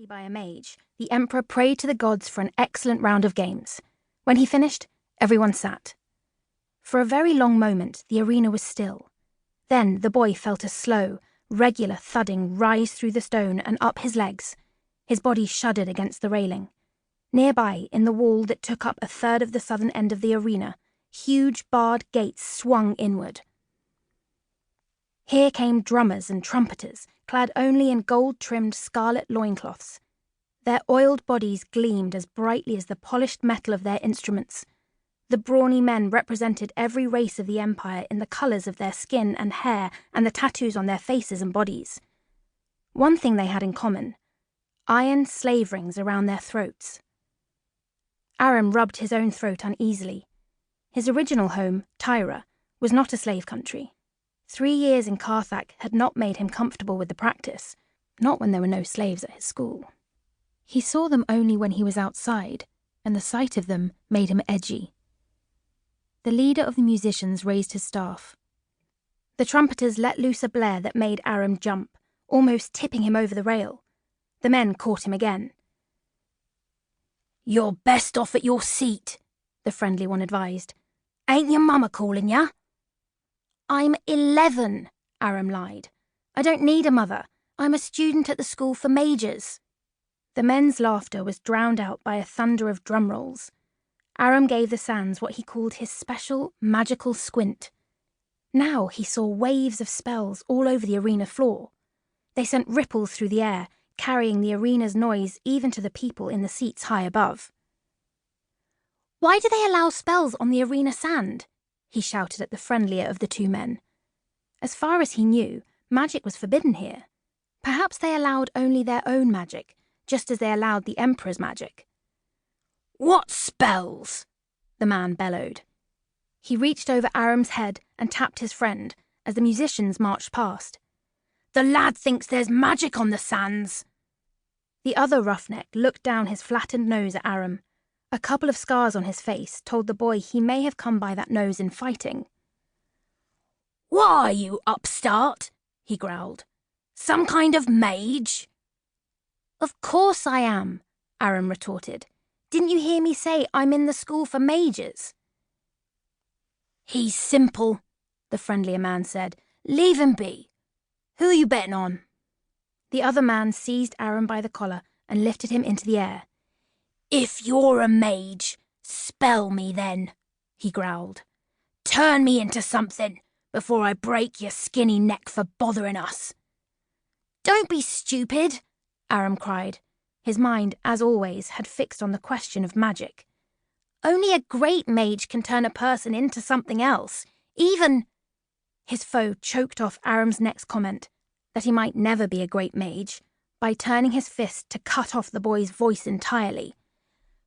By a mage, the Emperor prayed to the gods for an excellent round of games. When he finished, everyone sat. For a very long moment, the arena was still. Then the boy felt a slow, regular thudding rise through the stone and up his legs. His body shuddered against the railing. Nearby, in the wall that took up a third of the southern end of the arena, huge barred gates swung inward. Here came drummers and trumpeters, clad only in gold-trimmed scarlet loincloths. Their oiled bodies gleamed as brightly as the polished metal of their instruments. The brawny men represented every race of the Empire in the colours of their skin and hair and the tattoos on their faces and bodies. One thing they had in common: iron slave rings around their throats. Arram rubbed his own throat uneasily. His original home, Tyra, was not a slave country. 3 years in Carthak had not made him comfortable with the practice, not when there were no slaves at his school. He saw them only when he was outside, and the sight of them made him edgy. The leader of the musicians raised his staff. The trumpeters let loose a blare that made Arram jump, almost tipping him over the rail. The men caught him again. "You're best off at your seat," the friendly one advised. "Ain't your mama calling ya?" "I'm 11, Arram lied. "I don't need a mother. I'm a student at the school for mages." The men's laughter was drowned out by a thunder of drum rolls. Arram gave the sands what he called his special, magical squint. Now he saw waves of spells all over the arena floor. They sent ripples through the air, carrying the arena's noise even to the people in the seats high above. "Why do they allow spells on the arena sand?" he shouted at the friendlier of the two men. As far as he knew, magic was forbidden here. Perhaps they allowed only their own magic, just as they allowed the Emperor's magic. "What spells?" the man bellowed. He reached over Arram's head and tapped his friend as the musicians marched past. "The lad thinks there's magic on the sands." The other roughneck looked down his flattened nose at Arram. A couple of scars on his face told the boy he may have come by that nose in fighting. "What are you, upstart?" he growled. "Some kind of mage?" "Of course I am," Arram retorted. "Didn't you hear me say I'm in the school for mages?" "He's simple," the friendlier man said. "Leave him be. Who are you betting on?" The other man seized Arram by the collar and lifted him into the air. "If you're a mage, spell me then," he growled. "Turn me into something before I break your skinny neck for bothering us." "Don't be stupid," Arram cried. His mind, as always, had fixed on the question of magic. "Only a great mage can turn a person into something else, even—" His foe choked off Arram's next comment, that he might never be a great mage, by turning his fist to cut off the boy's voice entirely.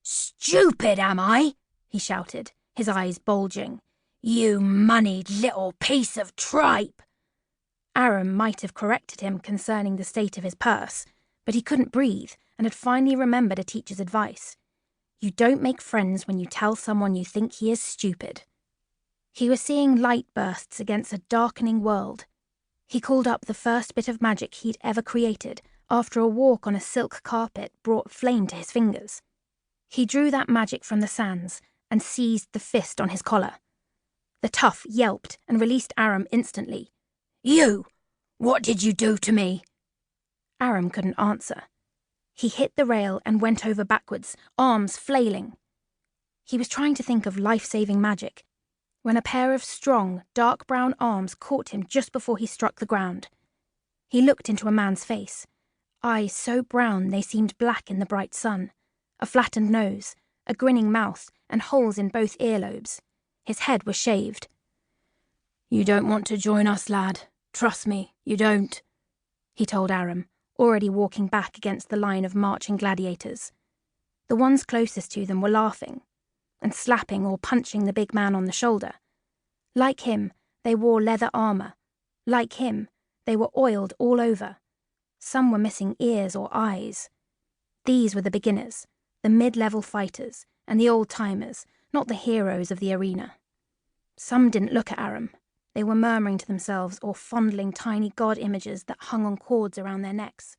"Stupid, am I?" he shouted, his eyes bulging. "You moneyed little piece of tripe!" Arram might have corrected him concerning the state of his purse, but he couldn't breathe and had finally remembered a teacher's advice. You don't make friends when you tell someone you think he is stupid. He was seeing light bursts against a darkening world. He called up the first bit of magic he'd ever created after a walk on a silk carpet brought flame to his fingers. He drew that magic from the sands and seized the fist on his collar. The tough yelped and released Arram instantly. "You! What did you do to me?" Arram couldn't answer. He hit the rail and went over backwards, arms flailing. He was trying to think of life-saving magic, when a pair of strong, dark brown arms caught him just before he struck the ground. He looked into a man's face, eyes so brown they seemed black in the bright sun, a flattened nose, a grinning mouth, and holes in both earlobes. His head was shaved. "You don't want to join us, lad. Trust me, you don't," he told Arram, already walking back against the line of marching gladiators. The ones closest to them were laughing, and slapping or punching the big man on the shoulder. Like him, they wore leather armor. Like him, they were oiled all over. Some were missing ears or eyes. These were the beginners, the mid-level fighters, and the old-timers, not the heroes of the arena. Some didn't look at Arram. They were murmuring to themselves or fondling tiny god images that hung on cords around their necks.